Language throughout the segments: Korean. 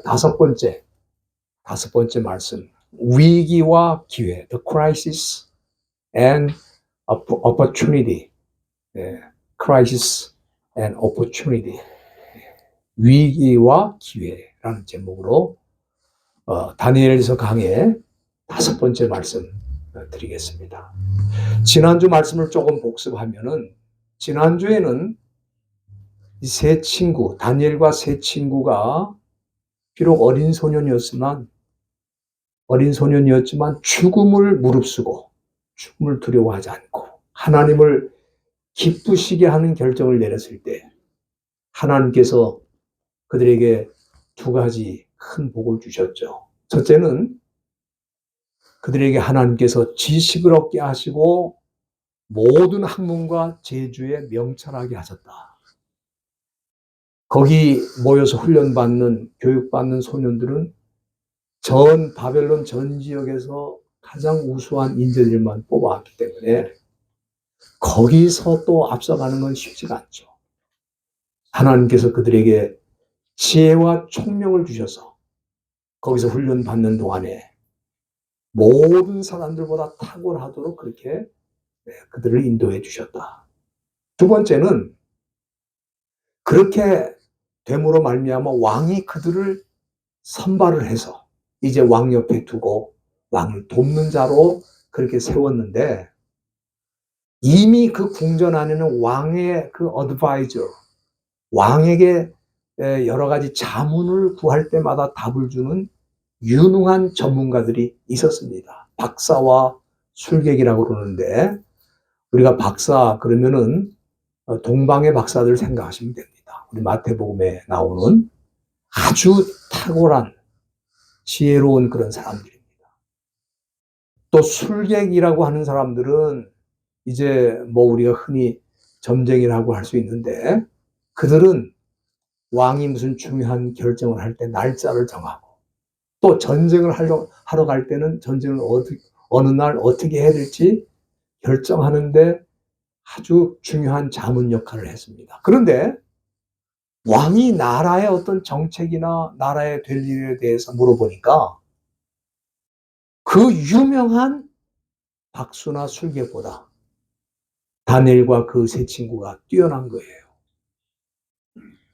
다섯 번째 말씀. 위기와 기회. The crisis and opportunity. crisis and opportunity. 위기와 기회라는 제목으로 다니엘서 강의 다섯 번째 말씀 드리겠습니다. 지난주 말씀을 조금 복습하면은 지난주에는 이 세 친구, 다니엘과 세 친구가 비록 어린 소년이었지만 죽음을 무릅쓰고 죽음을 두려워하지 않고 하나님을 기쁘시게 하는 결정을 내렸을 때 하나님께서 그들에게 두 가지 큰 복을 주셨죠. 첫째는 그들에게 하나님께서 지식을 얻게 하시고 모든 학문과 재주에 명철하게 하셨다. 거기 모여서 훈련받는, 교육받는 소년들은 전 바벨론 전 지역에서 가장 우수한 인재들만 뽑아왔기 때문에 거기서 또 앞서가는 건 쉽지가 않죠. 하나님께서 그들에게 지혜와 총명을 주셔서 거기서 훈련받는 동안에 모든 사람들보다 탁월하도록 그렇게 그들을 인도해 주셨다. 두 번째는 그렇게 됨으로 말미암아 왕이 그들을 선발을 해서 이제 왕 옆에 두고 왕을 돕는 자로 그렇게 세웠는데 이미 그 궁전 안에는 왕의 그 어드바이저, 왕에게 여러 가지 자문을 구할 때마다 답을 주는 유능한 전문가들이 있었습니다. 박사와 술객이라고 그러는데 우리가 박사 그러면은 동방의 박사들 생각하시면 됩니다. 우리 마태복음에 나오는 아주 탁월한 지혜로운 그런 사람들입니다. 또 술객이라고 하는 사람들은 이제 뭐 우리가 흔히 점쟁이라고 할 수 있는데 그들은 왕이 무슨 중요한 결정을 할 때 날짜를 정하고 또 전쟁을 하러 갈 때는 전쟁을 어느 날 어떻게 해야 될지 결정하는데 아주 중요한 자문 역할을 했습니다. 그런데 왕이 나라의 어떤 정책이나 나라의 될 일에 대해서 물어보니까 그 유명한 박수나 술객보다 다니엘과 그 세 친구가 뛰어난 거예요.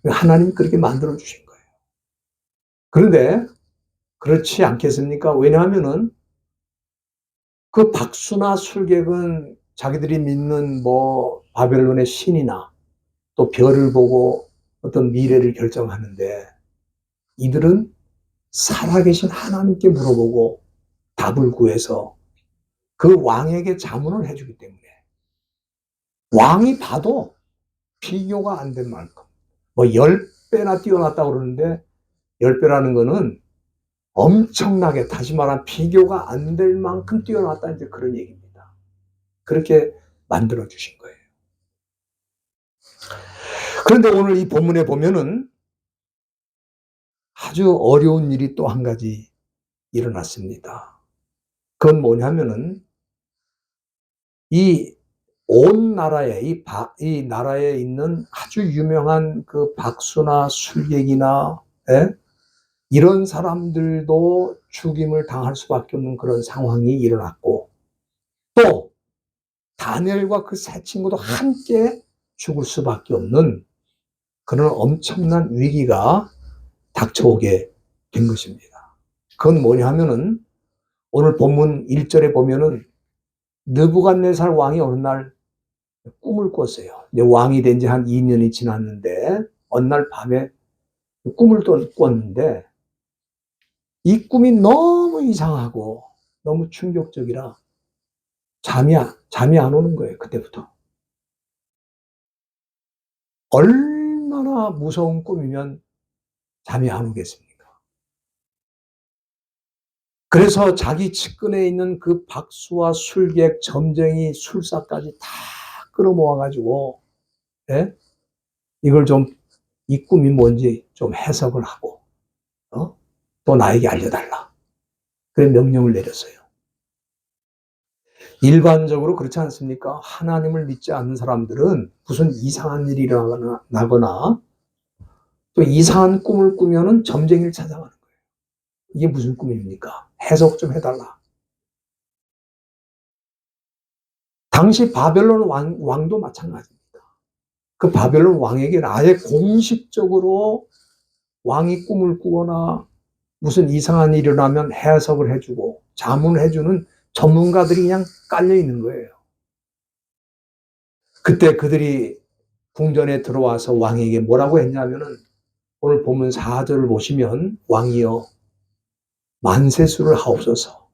하나님이 그렇게 만들어 주신 거예요. 그런데 그렇지 않겠습니까? 왜냐하면은 그 박수나 술객은 자기들이 믿는 뭐 바벨론의 신이나 또 별을 보고 어떤 미래를 결정하는데 이들은 살아계신 하나님께 물어보고 답을 구해서 그 왕에게 자문을 해주기 때문에 왕이 봐도 비교가 안 된 만큼 뭐 10배나 뛰어났다고 그러는데 10배라는 거는 엄청나게 다시 말하면 비교가 안 될 만큼 뛰어났다 이제 그런 얘기입니다. 그렇게 만들어 주신 거예요. 그런데 오늘 이 본문에 보면은 아주 어려운 일이 또 한 가지 일어났습니다. 그건 뭐냐면은 이 온 나라에 이 나라에 있는 아주 유명한 그 박수나 술객이나 이런 사람들도 죽임을 당할 수밖에 없는 그런 상황이 일어났고 또 다니엘과 그 세 친구도 함께 죽을 수밖에 없는 그런 엄청난 위기가 닥쳐오게 된 것입니다. 그건 뭐냐 하면은 오늘 본문 1절에 보면은 느부갓네살 왕이 어느 날 꿈을 꿨어요. 이제 왕이 된 지 한 2년이 지났는데 어느 날 밤에 꿈을 꿨는데 이 꿈이 너무 이상하고 너무 충격적이라 잠이 안 오는 거예요. 그때부터. 얼마나 무서운 꿈이면 잠이 안 오겠습니까? 그래서 자기 측근에 있는 그 박수와 술객, 점쟁이, 술사까지 다 끌어모아가지고 이걸 좀 이 꿈이 뭔지 좀 해석을 하고 또 나에게 알려달라. 그런 명령을 내렸어요. 일반적으로 그렇지 않습니까? 하나님을 믿지 않는 사람들은 무슨 이상한 일이 일어나거나 또 이상한 꿈을 꾸면은 점쟁이를 찾아가는 거예요. 이게 무슨 꿈입니까? 해석 좀 해달라. 당시 바벨론 왕도 마찬가지입니다. 그 바벨론 왕에게는 아예 공식적으로 왕이 꿈을 꾸거나 무슨 이상한 일이 일어나면 해석을 해주고 자문을 해주는 전문가들이 그냥 깔려 있는 거예요. 그때 그들이 궁전에 들어와서 왕에게 뭐라고 했냐면은 오늘 본문 4절을 보시면 왕이여 만세수를 하옵소서.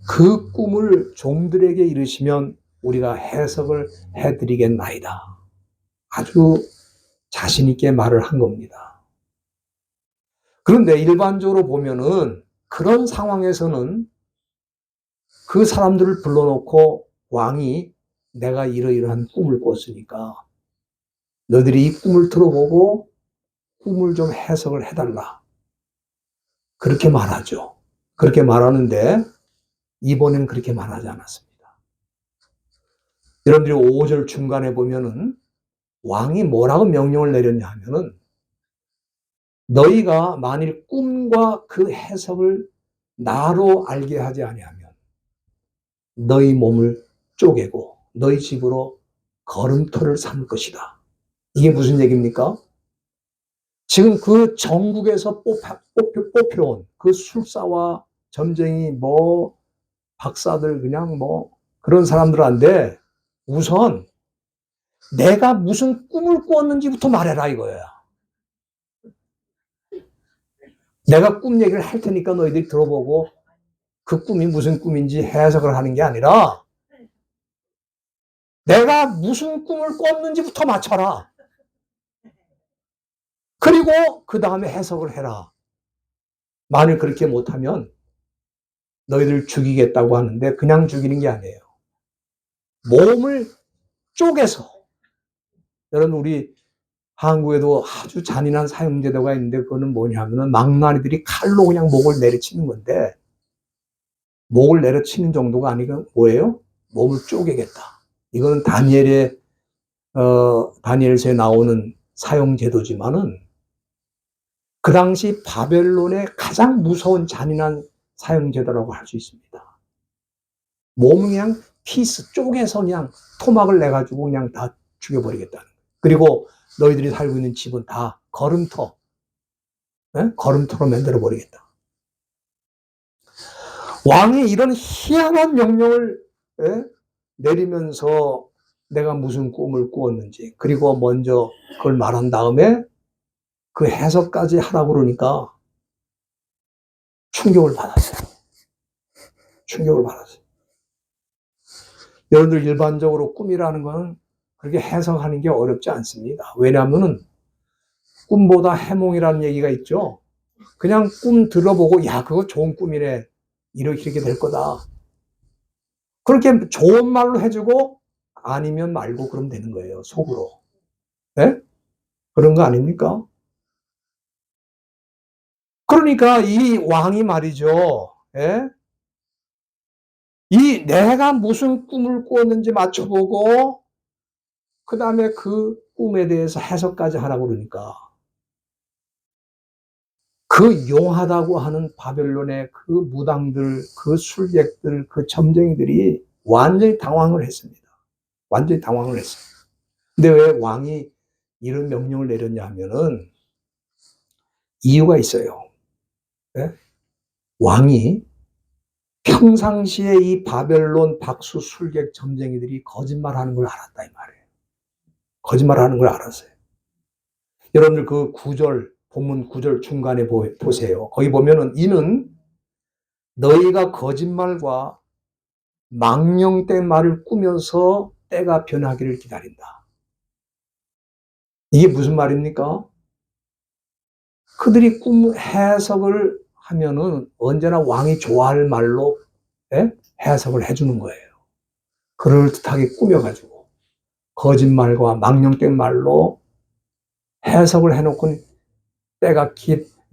그 꿈을 종들에게 이르시면 우리가 해석을 해드리겠나이다. 아주 자신 있게 말을 한 겁니다. 그런데 일반적으로 보면은 그런 상황에서는 그 사람들을 불러놓고 왕이 내가 이러이러한 꿈을 꿨으니까 너희들이 이 꿈을 들어보고 꿈을 좀 해석을 해달라. 그렇게 말하죠. 그렇게 말하는데 이번엔 그렇게 말하지 않았습니다. 여러분들이 5절 중간에 보면은 왕이 뭐라고 명령을 내렸냐 하면은 너희가 만일 꿈과 그 해석을 나로 알게 하지 아니하면 너희 몸을 쪼개고 너희 집으로 걸음터를 삼을 것이다. 이게 무슨 얘기입니까? 지금 그 전국에서 뽑혀온 그 술사와 점쟁이 뭐 박사들 그냥 뭐 그런 사람들한테 우선 내가 무슨 꿈을 꾸었는지부터 말해라 이거야. 내가 꿈 얘기를 할 테니까 너희들이 들어보고 그 꿈이 무슨 꿈인지 해석을 하는 게 아니라 내가 무슨 꿈을 꿨는지부터 맞춰라. 그리고 그 다음에 해석을 해라. 만일 그렇게 못하면 너희들 죽이겠다고 하는데 그냥 죽이는 게 아니에요. 몸을 쪼개서. 여러분 우리 한국에도 아주 잔인한 사형제도가 있는데 그거는 뭐냐면은 망나니들이 칼로 그냥 목을 내리치는 건데 목을 내려치는 정도가 아니고 뭐예요? 몸을 쪼개겠다. 이거는 다니엘서에 나오는 사형제도지만은 그 당시 바벨론의 가장 무서운 잔인한 사형제도라고 할 수 있습니다. 몸을 그냥 피스 쪼개서 그냥 토막을 내가지고 그냥 다 죽여버리겠다는. 그리고 너희들이 살고 있는 집은 다 걸음터, 걸음터로 만들어버리겠다. 왕이 이런 희한한 명령을 내리면서 내가 무슨 꿈을 꾸었는지, 그리고 먼저 그걸 말한 다음에 그 해석까지 하라고 그러니까 충격을 받았어요. 충격을 받았어요. 여러분들 일반적으로 꿈이라는 것은 그렇게 해석하는 게 어렵지 않습니다. 왜냐하면은 꿈보다 해몽이라는 얘기가 있죠. 그냥 꿈 들어보고 야 그거 좋은 꿈이네. 이렇게 될 거다. 그렇게 좋은 말로 해주고 아니면 말고 그러면 되는 거예요. 속으로. 네? 그런 거 아닙니까? 그러니까 이 왕이 말이죠. 예? 이 내가 무슨 꿈을 꾸었는지 맞춰보고 그 다음에 그 꿈에 대해서 해석까지 하라고 그러니까 그 용하다고 하는 바벨론의 그 무당들, 그 술객들, 그 점쟁이들이 완전히 당황을 했습니다. 완전히 당황을 했어요. 근데 왜 왕이 이런 명령을 내렸냐 하면은 이유가 있어요. 네? 왕이 평상시에 이 바벨론 박수 술객 점쟁이들이 거짓말하는 걸 알았다 이 말이에요. 거짓말하는 걸 알았어요. 여러분들 그 9절 본문 9절 중간에 보세요. 거기 보면은 이는 너희가 거짓말과 망령된 말을 꾸면서 때가 변하기를 기다린다. 이게 무슨 말입니까? 그들이 꿈 해석을 하면은 언제나 왕이 좋아할 말로 해석을 해주는 거예요. 그럴듯하게 꾸며가지고 거짓말과 망령된 말로 해석을 해놓고 때가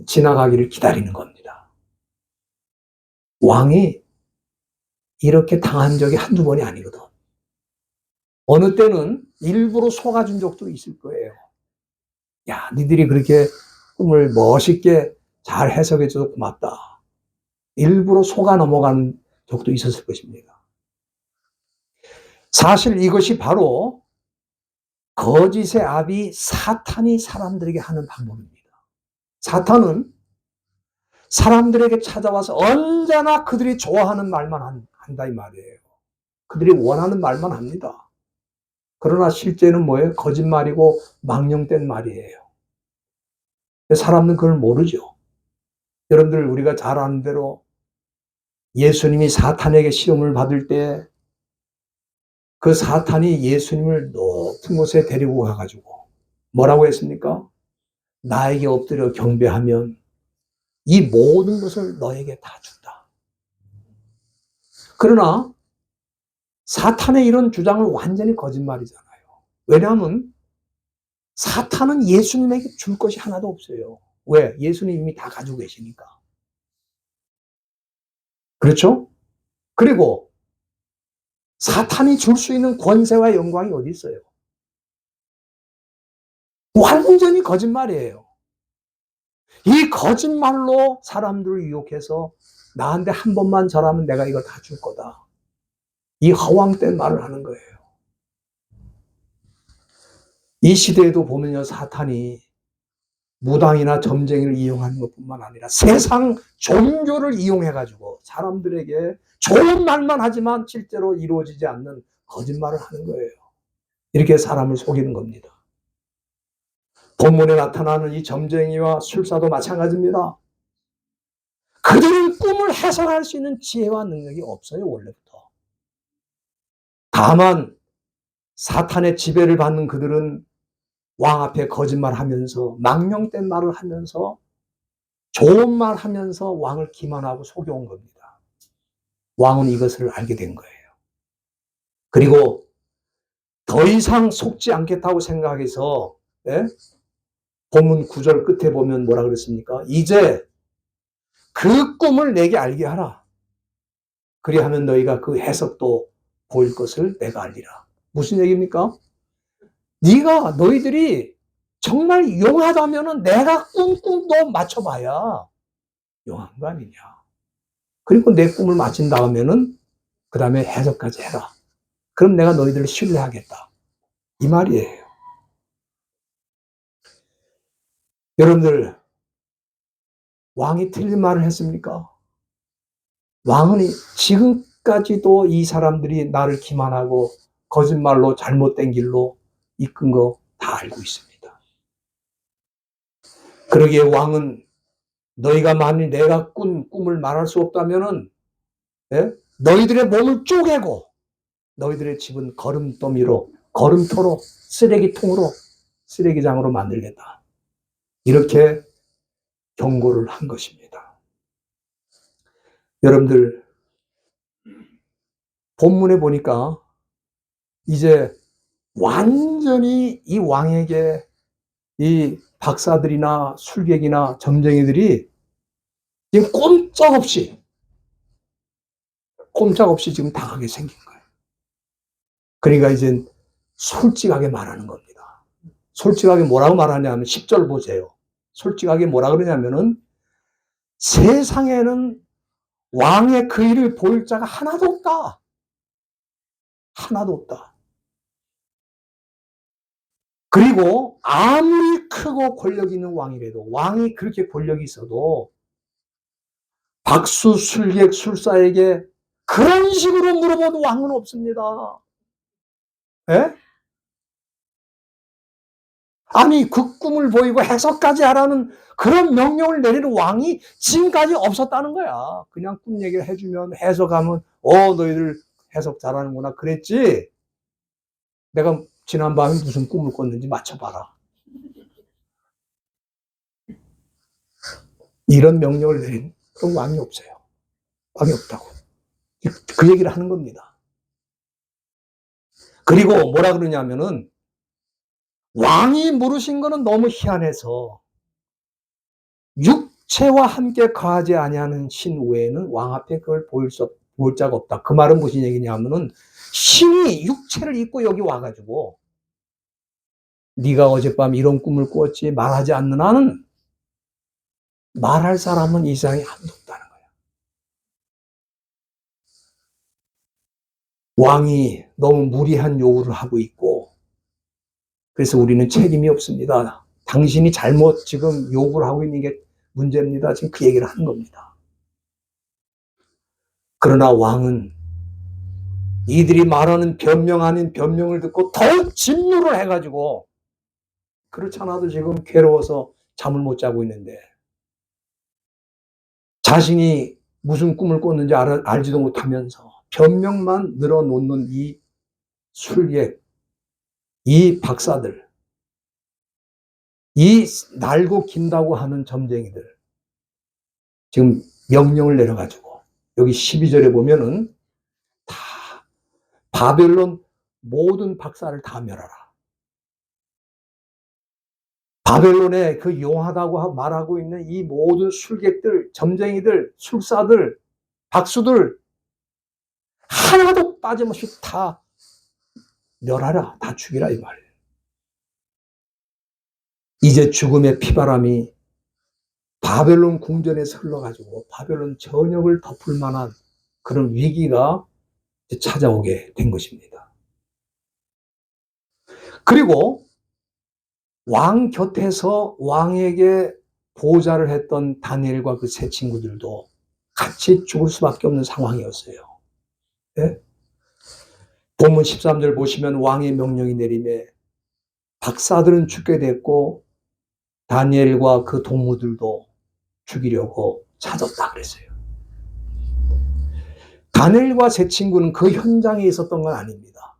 지나가기를 기다리는 겁니다. 왕이 이렇게 당한 적이 한두 번이 아니거든. 어느 때는 일부러 속아준 적도 있을 거예요. 야, 니들이 그렇게 꿈을 멋있게 잘 해석해줘서 고맙다. 일부러 속아 넘어가는 적도 있었을 것입니다. 사실 이것이 바로 거짓의 아비 사탄이 사람들에게 하는 방법입니다. 사탄은 사람들에게 찾아와서 언제나 그들이 좋아하는 말만 한다 이 말이에요. 그들이 원하는 말만 합니다. 그러나 실제는 뭐예요? 거짓말이고 망령된 말이에요. 사람은 그걸 모르죠. 여러분들 우리가 잘 아는 대로 예수님이 사탄에게 시험을 받을 때 그 사탄이 예수님을 높은 곳에 데리고 가가지고 뭐라고 했습니까? 나에게 엎드려 경배하면 이 모든 것을 너에게 다 준다. 그러나 사탄의 이런 주장은 완전히 거짓말이잖아요. 왜냐하면 사탄은 예수님에게 줄 것이 하나도 없어요. 왜? 예수님 이미 다 가지고 계시니까. 그렇죠? 그리고 사탄이 줄 수 있는 권세와 영광이 어디 있어요? 완전히 거짓말이에요. 이 거짓말로 사람들을 유혹해서 나한테 한 번만 절하면 내가 이거 다 줄 거다. 이 허황된 말을 하는 거예요. 이 시대에도 보면요, 사탄이 무당이나 점쟁이를 이용하는 것뿐만 아니라 세상 종교를 이용해가지고 사람들에게 좋은 말만 하지만 실제로 이루어지지 않는 거짓말을 하는 거예요. 이렇게 사람을 속이는 겁니다. 본문에 나타나는 이 점쟁이와 술사도 마찬가지입니다. 그들은 꿈을 해석할 수 있는 지혜와 능력이 없어요, 원래부터. 다만 사탄의 지배를 받는 그들은 왕 앞에 거짓말하면서 망령된 말을 하면서 좋은 말 하면서 왕을 기만하고 속여온 겁니다. 왕은 이것을 알게 된 거예요. 그리고 더 이상 속지 않겠다고 생각해서 본문 9절 끝에 보면 뭐라 그랬습니까? 이제 그 꿈을 내게 알게 하라. 그리하면 너희가 그 해석도 보일 것을 내가 알리라. 무슨 얘기입니까? 너희들이 정말 용하다면 내가 꿈도 맞춰봐야 용한 거 아니냐. 그리고 내 꿈을 맞힌 다음에는 그 다음에 해석까지 해라. 그럼 내가 너희들을 신뢰하겠다. 이 말이에요. 여러분들, 왕이 틀린 말을 했습니까? 왕은 지금까지도 이 사람들이 나를 기만하고 거짓말로 잘못된 길로 이끈 거 다 알고 있습니다. 그러기에 왕은 너희가 만일 내가 꾼 꿈을 말할 수 없다면은 너희들의 몸을 쪼개고 너희들의 집은 걸음터로 쓰레기통으로 쓰레기장으로 만들겠다. 이렇게 경고를 한 것입니다. 여러분들 본문에 보니까 이제 완전히 이 왕에게 이 박사들이나 술객이나 점쟁이들이 지금 꼼짝없이 지금 당하게 생긴 거예요. 그러니까 이제 솔직하게 말하는 겁니다. 솔직하게 뭐라고 말하냐면 10절 보세요. 솔직하게 뭐라 그러냐면은 세상에는 왕의 그 일을 보일 자가 하나도 없다. 하나도 없다. 그리고 아무리 크고 권력 있는 왕이라도 왕이 그렇게 권력이 있어도 박수, 술객, 술사에게 그런 식으로 물어본 왕은 없습니다. 예? 아니 그 꿈을 보이고 해석까지 하라는 그런 명령을 내리는 왕이 지금까지 없었다는 거야. 그냥 꿈 얘기를 해주면 해석하면 너희들 해석 잘하는구나 그랬지. 내가 지난밤에 무슨 꿈을 꿨는지 맞춰봐라. 이런 명령을 내린 그런 왕이 없어요. 왕이 없다고. 그 얘기를 하는 겁니다. 그리고 뭐라 그러냐면은 왕이 물으신 거는 너무 희한해서 육체와 함께 거하지 아니하는 신 외에는 왕 앞에 그걸 보일 자가 없다. 그 말은 무슨 얘기냐면은 신이 육체를 입고 여기 와가지고 네가 어젯밤 이런 꿈을 꾸었지 말하지 않는 한은 말할 사람은 이 세상에 한도 없다는 거예요. 왕이 너무 무리한 요구를 하고 있고 그래서 우리는 책임이 없습니다. 당신이 잘못 지금 요구를 하고 있는 게 문제입니다. 지금 그 얘기를 하는 겁니다. 그러나 왕은 이들이 말하는 변명 아닌 변명을 듣고 더욱 진노를 해가지고 그렇지 않아도 지금 괴로워서 잠을 못 자고 있는데 자신이 무슨 꿈을 꿨는지 알지도 못하면서 변명만 늘어놓는 이 술객, 이 박사들, 이 날고 긴다고 하는 점쟁이들 지금 명령을 내려가지고 여기 12절에 보면은 다 바벨론 모든 박사를 다 멸하라. 바벨론에 그 용하다고 말하고 있는 이 모든 술객들, 점쟁이들, 술사들, 박수들 하나도 빠짐없이 다 멸하라, 다 죽이라 이 말이에요. 이제 죽음의 피바람이 바벨론 궁전에서 흘러가지고 바벨론 전역을 덮을 만한 그런 위기가 찾아오게 된 것입니다. 그리고 왕 곁에서 왕에게 보좌를 했던 다니엘과 그 세 친구들도 같이 죽을 수밖에 없는 상황이었어요. 네? 본문 13절 보시면 왕의 명령이 내림에 박사들은 죽게 됐고 다니엘과 그 동무들도 죽이려고 찾았다 그랬어요. 다니엘과 세 친구는 그 현장에 있었던 건 아닙니다.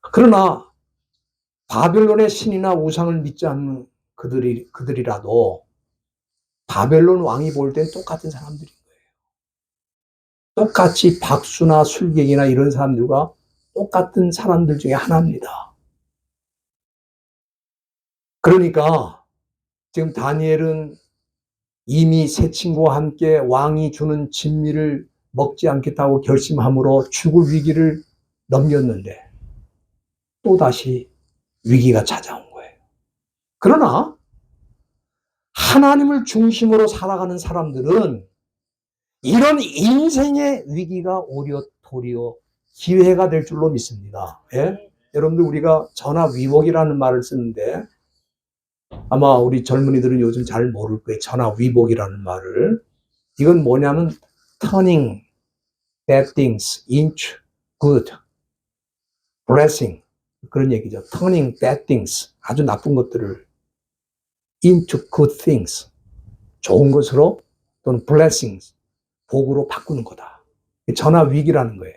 그러나 바벨론의 신이나 우상을 믿지 않는 그들이라도 바벨론 왕이 볼 땐 똑같은 사람들인 거예요. 똑같이 박수나 술객이나 이런 사람들과 똑같은 사람들 중에 하나입니다. 그러니까 지금 다니엘은 이미 세 친구와 함께 왕이 주는 진미를 먹지 않겠다고 결심함으로 죽을 위기를 넘겼는데 또다시 위기가 찾아온 거예요. 그러나 하나님을 중심으로 살아가는 사람들은 이런 인생의 위기가 오히려 도리어 기회가 될 줄로 믿습니다. 예? 여러분들 우리가 전화위복이라는 말을 쓰는데 아마 우리 젊은이들은 요즘 잘 모를 거예요. 전화위복이라는 말을. 이건 뭐냐면 turning bad things into good blessing 그런 얘기죠. turning bad things 아주 나쁜 것들을 into good things 좋은 것으로 또는 blessings 복으로 바꾸는 거다. 전화위기라는 거예요.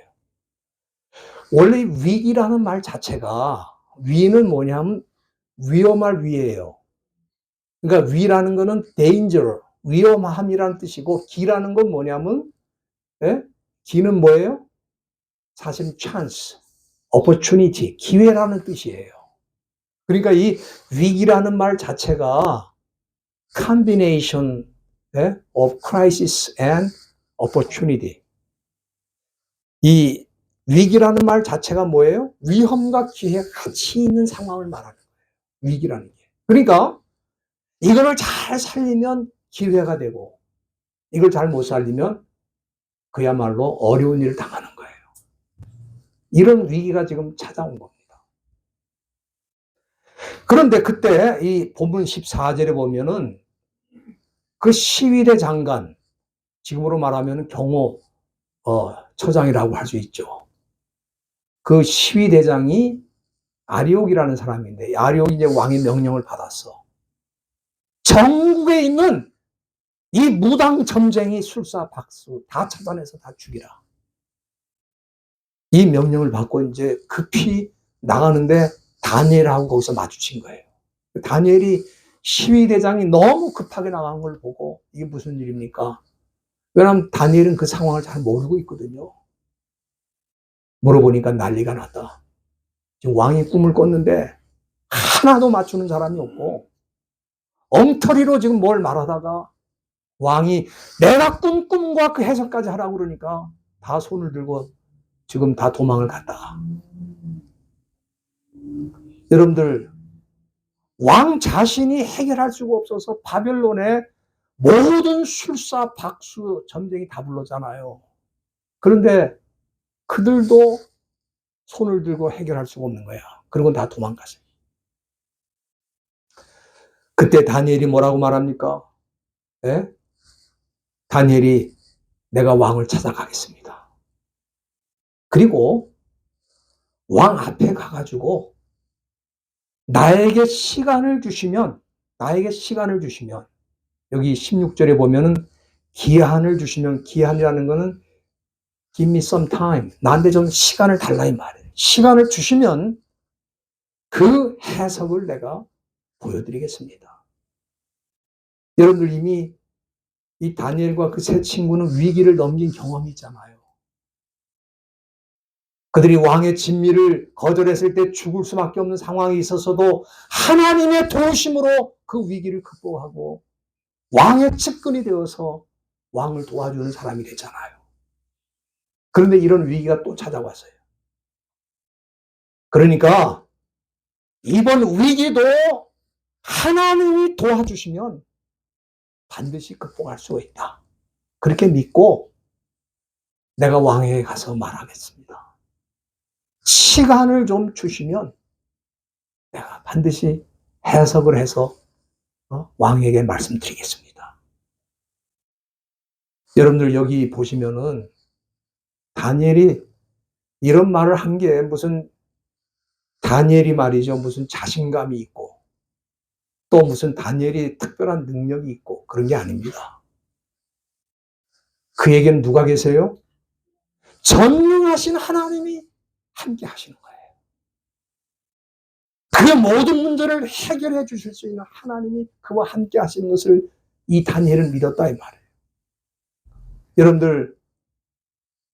원래 위기라는 말 자체가 위는 뭐냐면 위험할 위예요. 그러니까 위라는 거는 danger, 위험함이라는 뜻이고 기라는 건 뭐냐면 예? 기는 뭐예요? 사실 chance, opportunity, 기회라는 뜻이에요. 그러니까 이 위기라는 말 자체가 combination of crisis and opportunity. 이 위기라는 말 자체가 뭐예요? 위험과 기회가 같이 있는 상황을 말하는 거예요. 위기라는 게. 그러니까 이거를 잘 살리면 기회가 되고 이걸 잘 못 살리면 그야말로 어려운 일을 당하는 거예요. 이런 위기가 지금 찾아온 겁니다. 그런데 그때 이 본문 14절에 보면은 그 시위대 장관, 지금으로 말하면 경호 처장이라고 할 수 있죠. 그 시위대장이 아리옥이라는 사람인데 아리옥이 이제 왕의 명령을 받았어. 전국에 있는 이 무당 점쟁이 술사 박수 다 찾아내서 다 죽이라. 이 명령을 받고 이제 급히 나가는데 다니엘하고 거기서 마주친 거예요. 다니엘이 시위대장이 너무 급하게 나간 걸 보고 이게 무슨 일입니까? 왜냐하면 다니엘은 그 상황을 잘 모르고 있거든요. 물어보니까 난리가 났다. 지금 왕이 꿈을 꿨는데 하나도 맞추는 사람이 없고 엉터리로 지금 뭘 말하다가 왕이 내가 꾼 꿈과 그 해석까지 하라고 그러니까 다 손을 들고 지금 다 도망을 갔다. 여러분들, 왕 자신이 해결할 수가 없어서 바벨론의 모든 술사, 박수, 점쟁이 다 불렀잖아요. 그런데 그들도 손을 들고 해결할 수가 없는 거야. 그리고 다 도망갔어요. 그때 다니엘이 뭐라고 말합니까? 예? 다니엘이 내가 왕을 찾아가겠습니다. 그리고 왕 앞에 가가지고 나에게 시간을 주시면 여기 16절에 보면은 기한을 주시면, 기한이라는 거는 give me some time, 나한테 좀 시간을 달라 이 말이에요. 시간을 주시면 그 해석을 내가 보여드리겠습니다. 여러분들 이미 이 다니엘과 그 세 친구는 위기를 넘긴 경험이 있잖아요. 그들이 왕의 진미를 거절했을 때 죽을 수밖에 없는 상황이 있었어도 하나님의 도우심으로 그 위기를 극복하고 왕의 측근이 되어서 왕을 도와주는 사람이 됐잖아요. 그런데 이런 위기가 또 찾아왔어요. 그러니까 이번 위기도 하나님이 도와주시면 반드시 극복할 수 있다. 그렇게 믿고 내가 왕에게 가서 말하겠습니다. 시간을 좀 주시면 내가 반드시 해석을 해서 왕에게 말씀드리겠습니다. 여러분들 여기 보시면은 다니엘이 이런 말을 한 게 무슨, 다니엘이 말이죠, 무슨 자신감이 있고 또 무슨 다니엘이 특별한 능력이 있고 그런 게 아닙니다. 그에게는 누가 계세요? 전능하신 하나님이 함께 하시는 거예요. 그의 모든 문제를 해결해 주실 수 있는 하나님이 그와 함께 하시는 것을 이 다니엘은 믿었다 이 말이에요. 여러분들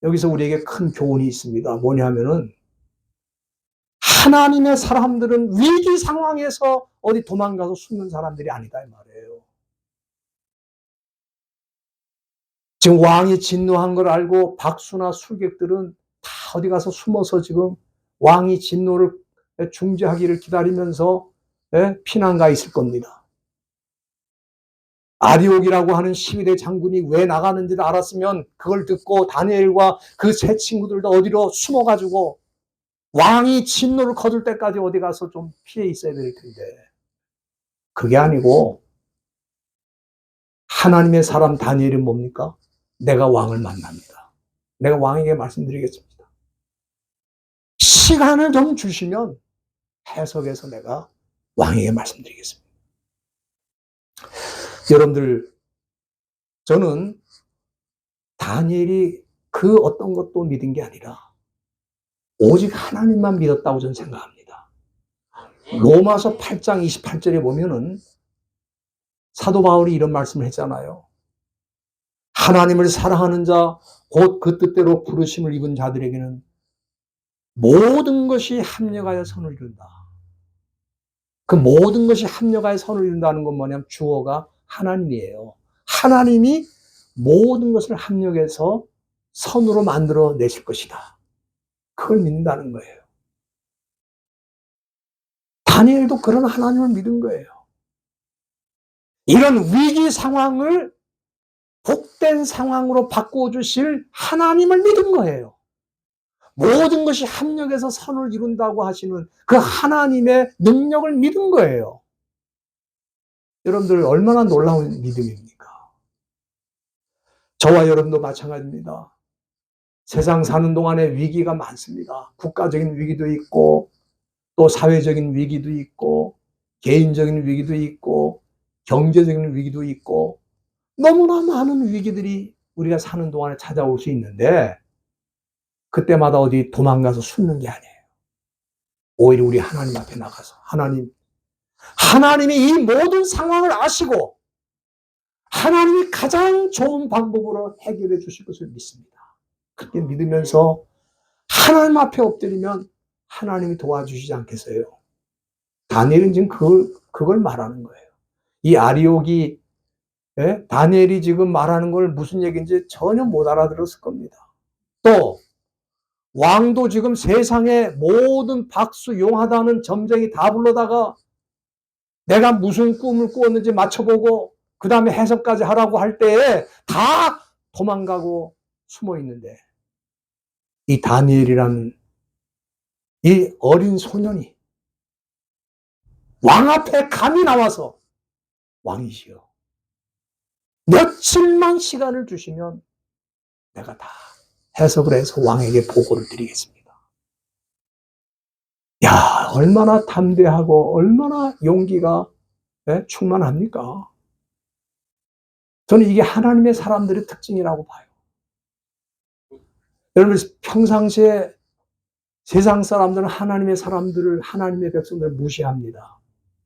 여기서 우리에게 큰 교훈이 있습니다. 뭐냐면은 하나님의 사람들은 위기 상황에서 어디 도망가서 숨는 사람들이 아니다 이 말이에요. 지금 왕이 진노한 걸 알고 박수나 술객들은 다 어디 가서 숨어서 지금 왕이 진노를 중지하기를 기다리면서 피난가 있을 겁니다. 아리옥이라고 하는 12대 장군이 왜 나가는지를 알았으면 그걸 듣고 다니엘과 그 세 친구들도 어디로 숨어가지고 왕이 진노를 거둘 때까지 어디 가서 좀 피해 있어야 될 텐데 그게 아니고 하나님의 사람 다니엘은 뭡니까? 내가 왕을 만납니다. 내가 왕에게 말씀드리겠습니다. 시간을 좀 주시면 해석해서 내가 왕에게 말씀드리겠습니다. 여러분들, 저는 다니엘이 그 어떤 것도 믿은 게 아니라 오직 하나님만 믿었다고 저는 생각합니다. 로마서 8장 28절에 보면은 사도 바울이 이런 말씀을 했잖아요. 하나님을 사랑하는 자, 곧 그 뜻대로 부르심을 입은 자들에게는 모든 것이 합력하여 선을 이룬다. 그 모든 것이 합력하여 선을 이룬다는 건 뭐냐면 주어가 하나님이에요. 하나님이 모든 것을 합력해서 선으로 만들어 내실 것이다. 그걸 믿는다는 거예요. 다니엘도 그런 하나님을 믿은 거예요. 이런 위기 상황을 복된 상황으로 바꾸어 주실 하나님을 믿은 거예요. 모든 것이 합력해서 선을 이룬다고 하시는 그 하나님의 능력을 믿은 거예요. 여러분들 얼마나 놀라운 믿음입니까? 저와 여러분도 마찬가지입니다. 세상 사는 동안에 위기가 많습니다. 국가적인 위기도 있고 또 사회적인 위기도 있고 개인적인 위기도 있고 경제적인 위기도 있고 너무나 많은 위기들이 우리가 사는 동안에 찾아올 수 있는데 그때마다 어디 도망가서 숨는 게 아니에요. 오히려 우리 하나님 앞에 나가서 하나님이 이 모든 상황을 아시고 하나님이 가장 좋은 방법으로 해결해 주실 것을 믿습니다. 그렇게 믿으면서 하나님 앞에 엎드리면 하나님이 도와주시지 않겠어요? 다니엘은 지금 그걸 말하는 거예요. 이 아리옥이 다니엘이 지금 말하는 걸 무슨 얘기인지 전혀 못 알아들었을 겁니다. 또 왕도 지금 세상의 모든 박수 용하다는 점쟁이 다 불러다가 내가 무슨 꿈을 꾸었는지 맞춰보고 그 다음에 해석까지 하라고 할 때에 다 도망가고 숨어 있는데, 이 다니엘이라는 이 어린 소년이 왕 앞에 감히 나와서, 왕이시여, 며칠만 시간을 주시면 내가 다 해석을 해서 왕에게 보고를 드리겠습니다. 야, 얼마나 담대하고 얼마나 용기가 충만합니까? 저는 이게 하나님의 사람들의 특징이라고 봐요. 여러분, 평상시에 세상 사람들은 하나님의 사람들을, 하나님의 백성들을 무시합니다.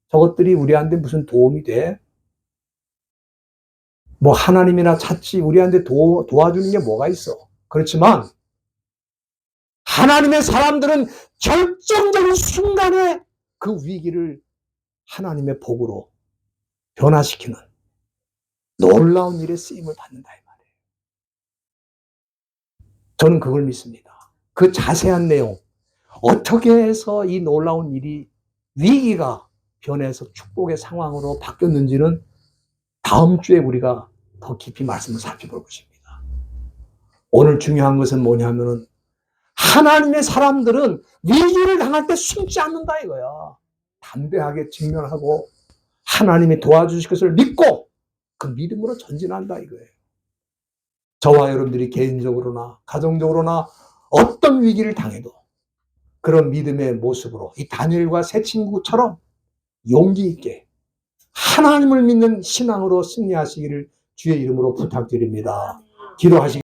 저것들이 우리한테 무슨 도움이 돼? 뭐 하나님이나 찾지 우리한테 도와주는 게 뭐가 있어? 그렇지만 하나님의 사람들은 결정적인 순간에 그 위기를 하나님의 복으로 변화시키는 놀라운 일에 쓰임을 받는다 이 말이에요. 저는 그걸 믿습니다. 그 자세한 내용, 어떻게 해서 이 놀라운 일이, 위기가 변해서 축복의 상황으로 바뀌었는지는 다음 주에 우리가 더 깊이 말씀을 살펴볼 것입니다. 오늘 중요한 것은 뭐냐면은 하나님의 사람들은 위기를 당할 때 숨지 않는다 이거야. 담대하게 직면하고 하나님이 도와주실 것을 믿고 그 믿음으로 전진한다 이거예요. 저와 여러분들이 개인적으로나 가정적으로나 어떤 위기를 당해도 그런 믿음의 모습으로 이 다니엘과 세 친구처럼 용기 있게 하나님을 믿는 신앙으로 승리하시기를 주의 이름으로 부탁드립니다. 기도하시기